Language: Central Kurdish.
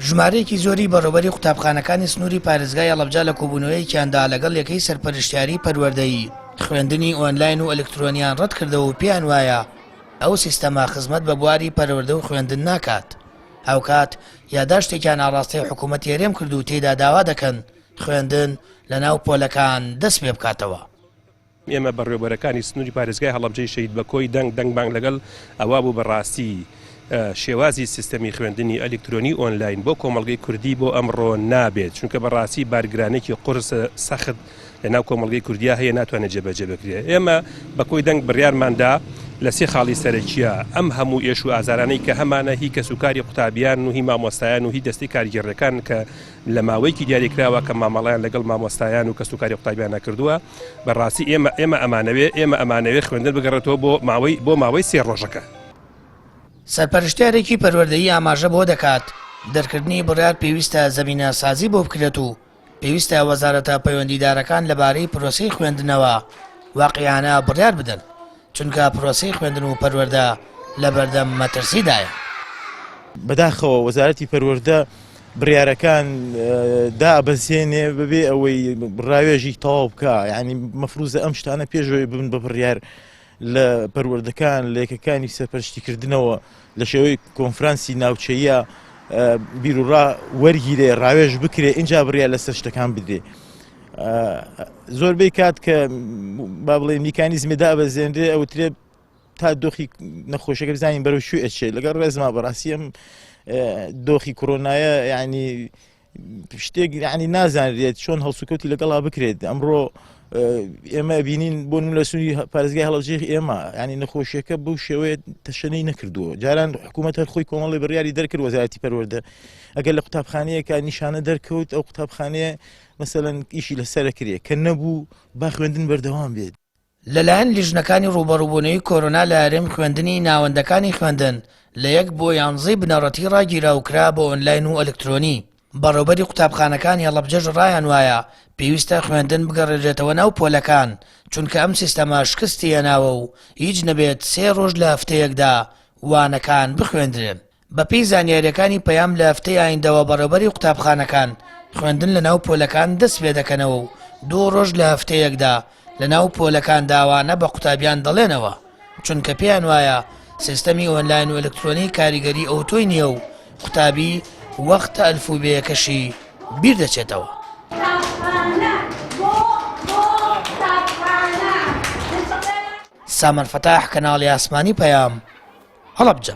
ژمارەیەکی زۆری بەڕێوەبەری قوتابخانەکانی سنووری پارێزگای هەڵەبجە لە کۆبوونەوەیەکیاندا لەگەڵ یەکەی سەرپەرشتیاری پەروەردەیی خوێندنی ئۆنلاین و ئەلکترۆنیان ڕەت کردەوە و پێیان وایە ئەو سیستەمە خزمەت بە بواری پەروەردە و خوێندن ناکات. هاوکات یادداشتێکیان ئاڕاستەی حکوومەت هێرێم کرد و تێیدا داوا دەکەن خوێندن لە ناو پۆلەکان دەست پێ بکاتەوە. ئێمە بەڕێوەبەرەکانی سنووری پارێزگای هەڵەبجەی شەید بە کۆی دەنگ لەگەڵ ئەوا بوو بەڕاستی شێوازی سیستەمی خوێندنی ئەلکترۆنی ئۆنلاین بۆ کۆمەڵگەی کوردی بۆ ئەمڕۆ نابێت، چونکە بەڕاستی بارگرانێکی قورس سەخت لە ناو کۆمەڵگەی کوردیا هەیە ناتوانێت جێبەجێ بکرێت. ئێمە بە کۆی دەنگ بڕیارماندا لە سێ خاڵی سەرەکیە ئەم هەموو ئێش و ئازارانەی کە هەمانە هی کەسوکاری قوتابیان و هی مامۆستایان و هی دەستی کاریگەڕەکان کە لە ماوەیەکی دیاریکراوە کە مامەڵیان لەگەڵ مامۆستایان و کەسوکاری قوتابیان نەکردووە، بەڕاستی ئێمە ئەمانەوێت خوێندن بگەڕێتەوە بۆ ماوەی 3 ڕۆژەکە. سەرپەرشتیارێکی پەروەردەیی ئاماژە بۆ دەکات دەرکردنی بڕیار پێویستە زەمینە سازی بۆ بکرێت و پێویستە وەزارەتە پەیوەندیدارەکان لەبارەی پرۆسەی خوێندنەوە واقعیانە بڕیار بدەن، چونکە پرۆسەی خوێندن و پەروەردە لە بەردەم مەترسیدایە. بەداخەوە وەزارەتی پەروەردە بڕیارەکان دابەزێنێ ببێ ئەوەی ڕاوێژی تەواو بکە، یعنی مەفروزە ئەم شتانە پێشەوەی ببن بە بڕیار لە پەروەردەکان لە یەکەکانی سەرپەرشتیکردنەوە لە شێوەی کۆنفرانسی ناوچەیە بیرروڕا وەرگیرێ ڕاوێژ بکرێ اینجا بڕیار لەسەر شتەکان بدرێ. زۆربەی کات کە با بڵێ میکانیزمی دابەزێنرێ ئەوترێ تا دۆخی نەخۆشەکە بزانین بەرەو شوێ ئەچێت لەگەڵ ڕێزما بەڕاستی ئەم دۆخی کۆرۆنایە یعنی شتێک یعنی نازانرێت چۆن هەڵسوکەوتی لەگەڵا بکرێت. ئەمڕۆ ئێمە بینین بۆ لە سنووری پارێزگای هەڵەبجەی ئێمە ینی نەخۆشیەکە بەو شێوەیە تەشەنەی نەکردووە. جاران حکوومەت هەر خۆی کۆمەڵی بڕیاری دەرکرد وەزارەتی پەروەردە ئەگەر لە قوتابخانەیەکە نیشانە دەرکەوت ئەو قوتابخانەیە مەسەلەن ئیشی لەسەرە کرێ کە نەبوو با خوێندن بەردەوام بێت. لەلایەن لیژنەکانی ڕوبەڕووبوونەوەی کۆرۆنا لە هەرێم خوێندنی ناوەندەکانی خوێندن لە 1 بۆ 11 بنەڕەتی ڕاگیراوکرا بۆ ئۆنلاین و ئەلکترۆنی. بەڕێوەبەری قوتابخانەکانی هەڵەبجەش ڕایان وایە پێویستە خوێندن بگەڕێژێتەوە ناو پۆلەکان، چونکە ئەم سیستەمە شکستی هێناوە و هیچ نەبێت 3 ڕۆژ لە هەفتەیەکدا وانەکان بخوێندرێن. بەپێی زانیاریەکانی پەیام لە هەفتەی ئایندەوە بەڕێوەبەری قوتابخانەکان خوێندن لە ناو پۆلەکان دەست پێ دەکەنەوە و 2 ڕۆژ لە هەفتەیەکدا لە ناو پۆلەکان داوانە بە قوتابیان دەڵێنەوە، چونکە پێیان وایە سیستەمی ئۆنلاین و ئەلکترۆنی کاریگەری ئەوتۆی نییە و قوتابی وەختە ئەلفوبێیەکەشی بیر دەچێتەوە. سامان فەتاح، کەناڵی ئاسمانی پەیام، هەڵەبجە.